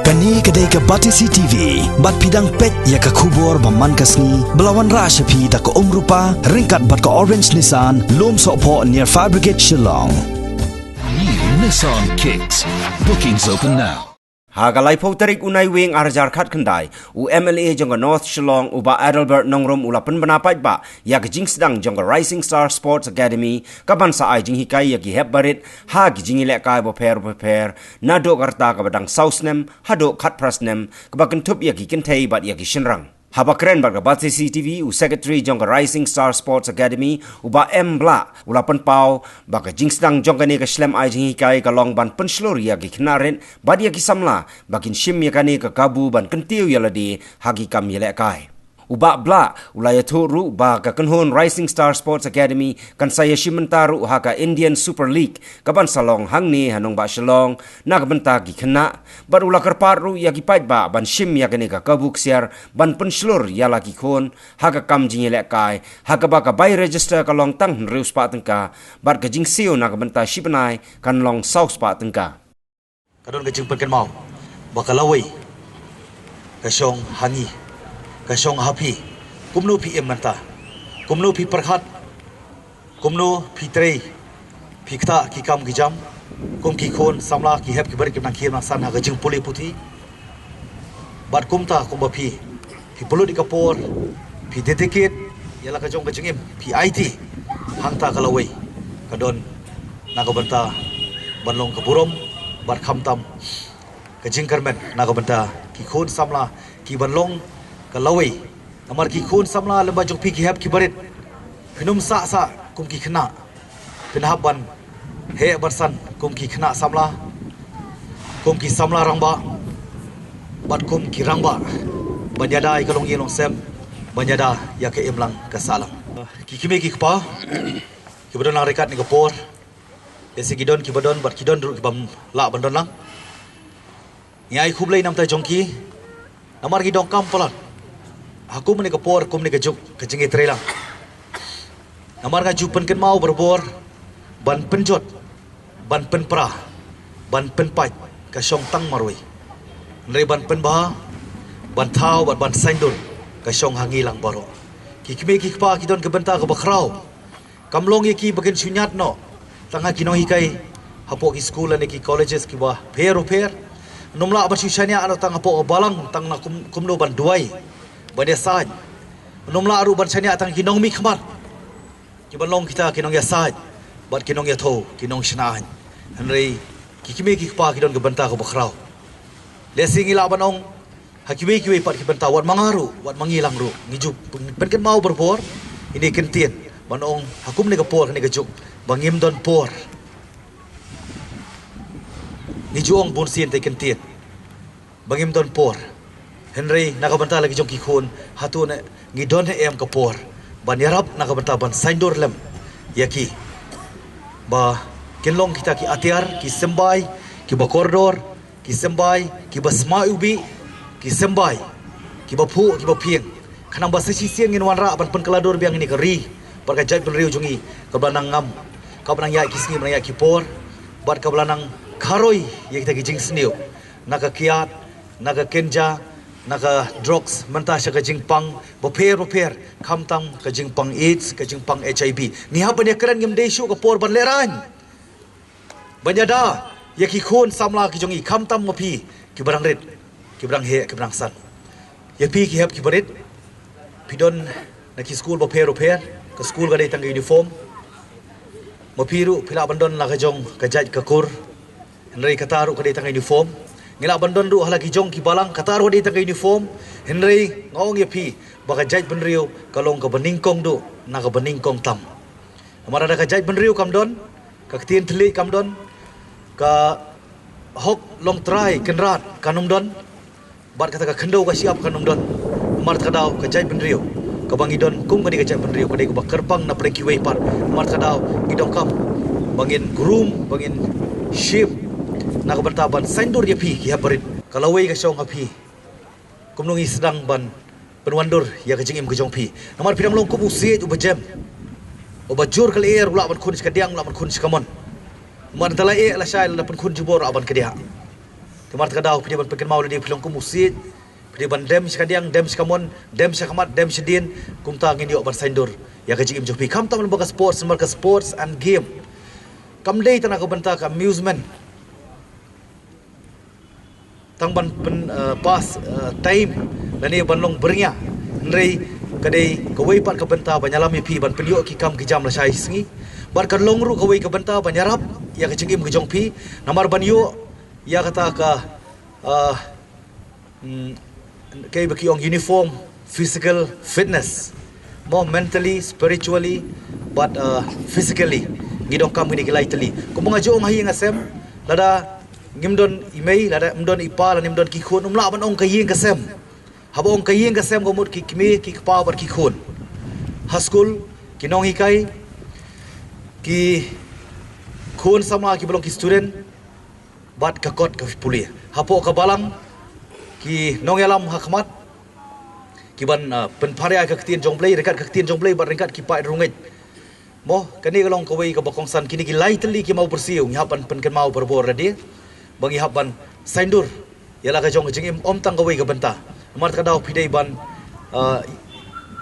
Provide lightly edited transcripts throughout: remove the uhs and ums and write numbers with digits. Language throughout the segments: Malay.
Kani kedai ke Batisi TV, bat pidang pet ya ke kubur baman kasni, belawan rasyapi tak ke rupa, ringkat bat ke Orange Nissan, lom sokpo near Fire Brigade Shillong. New Nissan Kicks. Bookings open now. Hagalai tarik unai wing arjar khat kendai u MLA jongga North Shillong uba Adalbert nongrom ulapan banapai ba ya gijing sedang jongga Rising Star Sports Academy kaban sa ai jing hikai ya gi heb barit ha gijing ile kai bo per nado karta ka badang sausnem hado khat prasnem kabakan tup ya gi kentei bat ya gi shinrang haba keren baga Batisi TV u secretary jongga Rising Star Sports Academy uba M Bla ulapan pau baga jing sedang jongga ne ka slem ai jing hikai ka long ban penslor ya gi knaren bad ya gi samla bakin shim ya kane ka kabu ban kentiu ya ladi hagi kam yele kai uba bla ulaya thuru ba ka kanhon Rising Star Sports Academy kan saya shimentaru ha ka Indian Super League kaban salong hangni hanong ba Shillong na ka benta gi khna bar ula karparu ya gi pait ba ban shim ya kane ka kabuk siar ban penslur ya la gi khon ha ka kam jing yele kai ha ka ba ka bai register ka long tang reus pa tengka bar ka jing siu na ka benta shipanai kan long south pa tengka kadon ka jing pen kan mau bakalawai ka shong hangi kasong happy kumno pi emanta kumno pi perkhat kumno pi trei pi kta ki kam ki jam kum ki khon samla ki hep ki bari ki nang khir nang san ha gajing puli puthi bat kumta kum ba pi pulu di kapor pi dedicate yala ka jong gajing em pi IT hangta kalawai kadon nagabanta banlong kaburom bat khamtam gajing karmen nagabanta ki khon samla ki banlong kalawai amar ki khun samla leba jok pi ki hab ki barit pinum sa kum ki khna pinhaban he barsan kum ki khna samla kum ki samla rangba bat kum ki rangba banyada ikalong yelong sem banyada ya ke emlang kasalang ki kime ki kpa ki badon lang rekat ni kapor esi gidon ki badon bat kidon ru ki bam la bandon lang nyai khublai nam ta jongki amar ki dong kam polan aku menika por kum menika juk kejenge trelang namar ngaju pen ken mau berbor ban penjot ban penpra ban penpai ka song tang marui nri ban penba ban thau ban saindur ka song hangi lang baro ki kime ki kpa ki don ke benta ka bakrau kamlong ye ki bagen sunyat no tanga ki no hikai hapo ki school ane ki colleges ki ba per numla ba syania ano tanga po balang tang na kumno ban duai bade saj nomla aru ban chania tang kinong mi khmat ki ban long kita kinong ya saj bat kinong ya tho kinong shnahan hanrei ki kime ki pa ki don ke banta ko bakrau lesing ila banong hakime ki we pat ki banta wat mangaru wat mangilang ru ngiju pen ken mau berbor ini kentien banong hakum ne ke por ne ke juk bangim don por ngiju ong bun sien te kentien bangim don por Henry nakabanta lagi jong kikun hatu ne ngidon he em kapor ban yarap nakabanta ban saindur lem yaki ba kenlong kita ki atiar ki sembai ki ba koridor ki sembai ki ba sma ubi ki sembai ki ba phu ki ba pieng khanang ba sisi siang ngin wanra ban pen kelador biang ini keri bar ka jai pen riu jungi ka banang ngam ka banang ya ki singi banang ya ki por bar ka banang kharoi ye kita ki jing sniu naka kiat naka kenja naka drugs mentah sya kajingpang boper kamtam kajingpang AIDS kajingpang HIV ni ha ban yakran ngem desu ka por ban leran banyada yaki khon samla ki jongi kamtam mopi ki barang red ki barang he ki barang san yapi ki hab ki barit pidon naki school boper ka school ga dai tang uniform mopiru pila bandon la ka jong ka jaj ka kur nrai kataru ka dai tang uniform ngila bandon ru halagi jong ki balang katar hodi ta uniform henry ngong ye pi baka jaj benriu kalong ka beningkong do na ka beningkong tam amara da ka jaj benriu kam don ka tien thli kam don ka hok long try kenrat kanum don bat kata ka khendo ka siap kanum don amar ka daw ka jaj benriu ka bangi don kum ka di ka jaj benriu ka di ka kerpang na preki wei par amar ka daw gidong kam bangin groom bangin ship nakabanta ban saindur ye pi ki habarit kalawai ka song api kumnungi sedang ban penwandur ya ka jingim ka jong pi namar pidam long kubu siet ubajem ubajur kal air ula ban kun skadiang ula ban kun skamon man tala e la shai la ban kun jubor aban kedia Kemar terkadau pidi ban pekan mau di pelong ku musid. Pidi ban dem sekadiang dem sekamon dem sekamat dem sedin kumta ngin yo ban saindur. Ya kaji im jopi kam taman baga sports and game. Kam dei tanah ko banta ka amusement. Tang ban pas time lani ban long bernya. Nrei kadai kawai pat ka banta banyalami pi ban penyo ki kam ki jam la sai singi. Bar kan long ru kawai ka banta banyarap ya kaji im gejong pi namar ban yo ya kata ka kay baki ong uniform physical fitness more mentally spiritually but physically ngidong kam ni kilai teli ko mga jo ong hi ngasem lada ngimdon imei lada mdon ipa lan mdon ki khun umla ban ong kayi ngasem habo ong kayi ngasem gomut ki kimi ki pa bar ki khun haskul kinong hikai ki khun sama ki belong ki student bat kakot ka puli hapo ka balang ki nongelam hakmat ki ban penparia ka ketien jongplay rekat ka ketien jongplay bar rekat ki pai rungit mo kani galong kawai ka bakong san kini ki lightly ki mau bersiu nyapan pen mau berbor dia bangi haban saindur yala ka jong jing om tang kawai ka benta mar ka daw pidai ban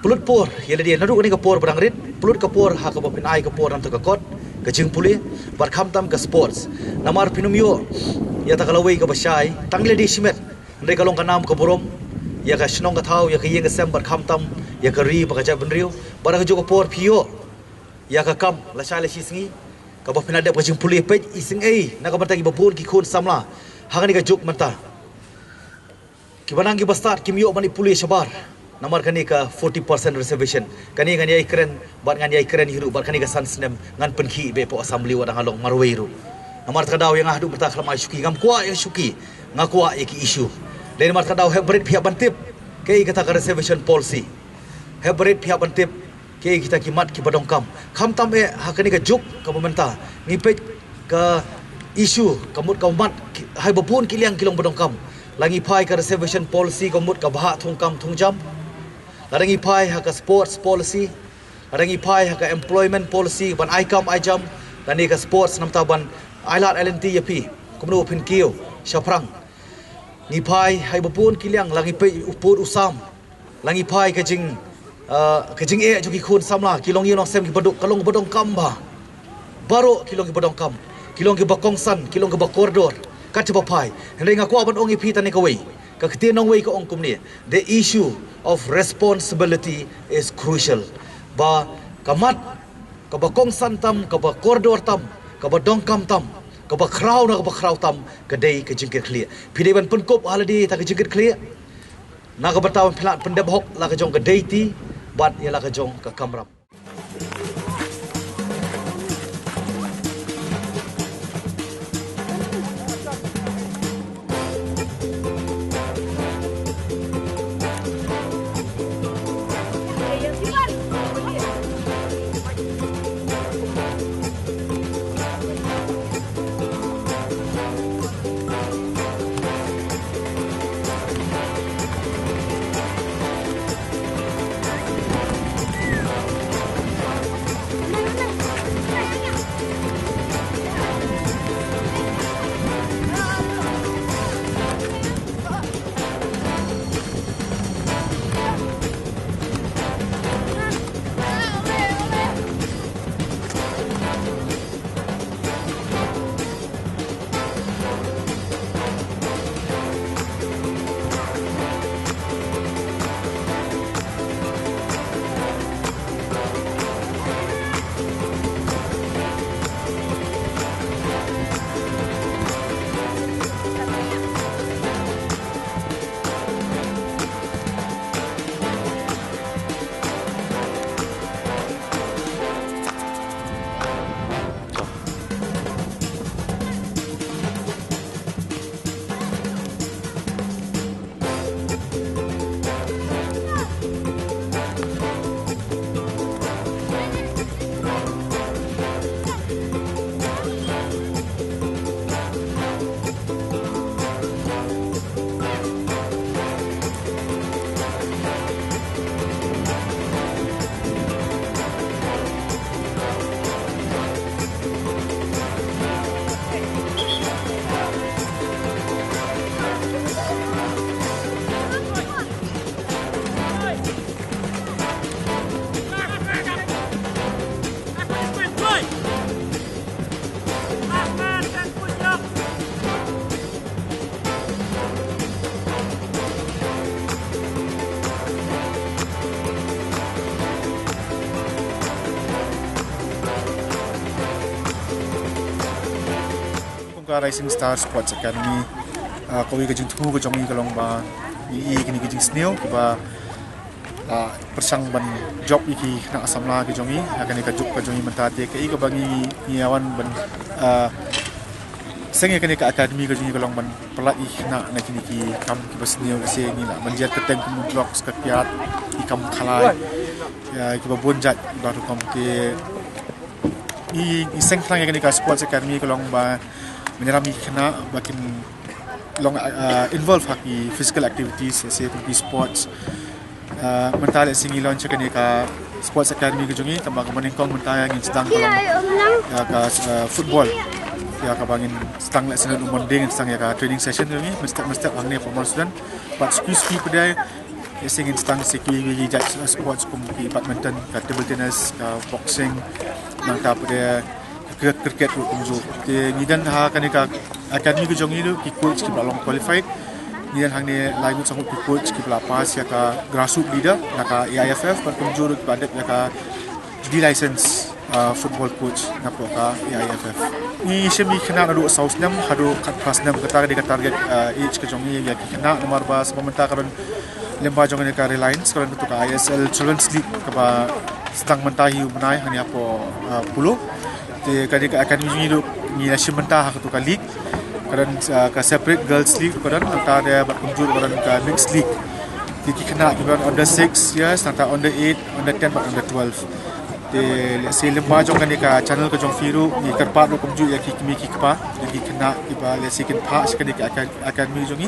pulut por yala dia nadu ni ka por barang rit pulut ka por ha ka bapin ai ka por nam ta ka kot ka jing puli bar kham tam ka sports namar pinum yo ya ta kalawai ka basai tangle di simet ndai kalong ka nam ka borom ya ka snong ka thau ya ka yeng ka sem bar kham tam ya ka ri ba ka ja benriu bar ka jo ka por pio ya ka kam la sai la si singi ka ba pinada ka jing puli pe ising ei na ka bata ki babun ki khun samla hangani ka juk manta ki banang ki bastat ki miyo mani puli sabar namar kani ka 40% reservation kani ngani ai keren bat ngani ai keren hiru bat kani ka sansnem ngan penki be po assembly wadang halong marweiru namar kadau yang ahdu berta khlama syuki ngam kwa yang syuki ngakwa ki issue dan namar kadau hybrid pihak bantip kei kata ka reservation policy hybrid pihak bantip kei kita kimat ki badongkam kham tam e hakani ka juk ka pemerintah ngipet ka issue kamut ka umat hai babun kiliang kilong badongkam langi pai ka reservation policy kamut ka bahak thungkam thungjam larangi pai ha ka sports policy larangi pai ha ka employment policy ban aikam aijam lani ka sports nam taban ailat LNT yapi kumno pin kiu shaprang ni pai hai babun kiliang langi pe upur usam langi pai ka jing e joki khun samla kilong yong sem ki baduk kalong bodong kamba baro kilong ki bodong kam kilong ki bakong san kilong ki bakordor ka tiba pai hendai ngaku aban ong ipi tani ka wei ka kti nong wei ka ong kumni the issue of responsibility is crucial ba kamat ka bakong san tam ka bakordor tam ka badong kam tam ka bakraw na ka bakraw tam ka dei ka jingkir clear pidai ban penkop haladi ta ka jingkir clear na ka batawan pilat pendebhok la ka jong ka dei ti bat yala ka jong ka kamram ka Rising Star Sports Academy ko ga jing thu ga jong ga long ba i kini ga jing sneo ba persang ban job iki na asamla ga jongi akan ka juk ka jongi mentate ke i ga bangi niawan ban senge kene ka academy ga jing ga long ban pelai na kini ki kam ki basneo se ni la manjat ke teng ku blocks ka piat i kam khalai ya ki ba bonjat baru kam ke i seng thlang kene ka sports academy ga long ba menyerami kena bakin long involve haki physical activities se ki sports mentale singi launch kene ka sports academy ke jongi tambah kemanin kong mentaya ngin sedang kolong ya ka football ya ka bangin sedang lek senen umonding sedang ya ka training session jongi mesti angne formal student but ski pedai singin sedang siki wi sports kum ki badminton ka table tennis ka boxing nang ta pedai cricket tu kumju te nidan ha kane ka academy ke jongi lu ki coach ki balong qualified nidan hang ne lagu sangut ki coach ki bala pas ya ka grassroots leader na ka AIFF par kumju ru badet ya ka D license football coach na po ka AIFF ni shemi khana ru south nam hadu khat pas nam kata de target age ke jongi ya ki khana nomor ba samanta karon lemba jongi ka reliance karon tu ka ISL children's league ka ba stang mentahi unai hanya po puluh te kadi ka academy ni national mentah tu ka league kadan ka separate girls league kadan anta ada berkunjur kadan ka mixed league ti kena kadan under 6 years anta under 8 under 10 but under 12 te se lemba jong kan ka channel ka jong firu ni karpa ro kumju ya ki kimi ki pa ki kena ki ba le second part sekali ka academy jongi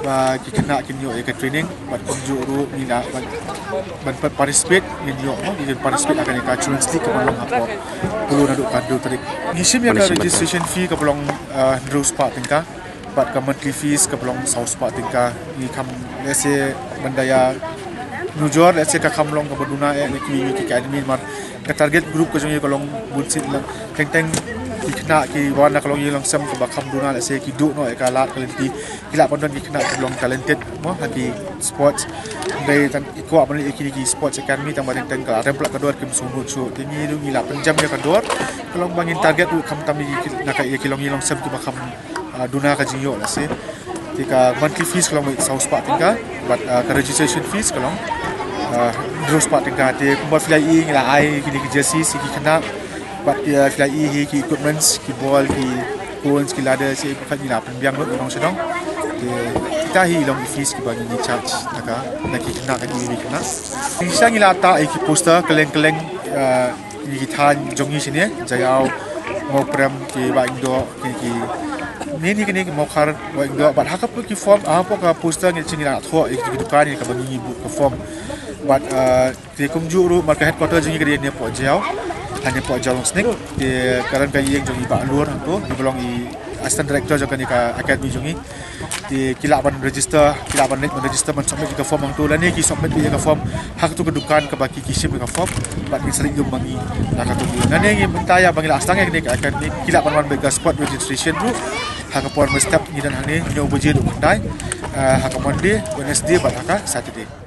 ba ki kena kin yo ka training but kumju ru ni na ban participate ni yo no ni participate akan ka children's league ka long hapo perlu nak kado tarik ngisim ya ka registration fee ka belong Drews Park tingka but ka monthly fees ka belong South Park tingka ni kam lese bandaya nujor lese ka kamlong ka baduna ni ki academy mar ka target group ka jongi ka long bunsit lang teng kena ki warna kalau ye langsam ke bakam duna lese ki du no ka lat kalenti kila pandon ki kena belong talented mo hati sports dai tan ko apun ki sports academy tambah teng ka rempla kedua kim sungguh chu tingi lu gila penjam ya kedua kalau bangin target tu kam tami nak ye ki long ye langsam ki bakam duna ka jinyo lese tika monthly fees kalau South Park tingka but ka registration fees kalau Drews Park tingka te kumba filai ngila ai ki jersey si ki kena but dia filai ki equipments ki ball ki cones ki ladder si bukan ni lah pembiang lu orang sedang kita hi long fees ki bagi ni charge naka nak kena kan ni kena bisa ngila ta ki poster keleng-keleng ni tan jongi sini jayau mau prem ki ba indo ki ni kini mau khar ba indo but hakap ki form apa ka poster ni sini nak tho ki dukan ni ka bagi book ka form but ti kumjuru marka headquarter jingi ke dia po jauh hanya po jalong snake di karan kai yang jongi ba lur tu di belong i assistant director jong ka academy jongi di kila ban register net register man submit ka form ang tu la ni ki submit bi ka form hak tu ke dukan ka baki kisim ka form bat ni sering jom bangi nak tu na ni mentaya bangi astang ni ka academy kila ban ban ka sport registration tu hak por step ni dan hani no budget dai hak Monday Wednesday bat hak Saturday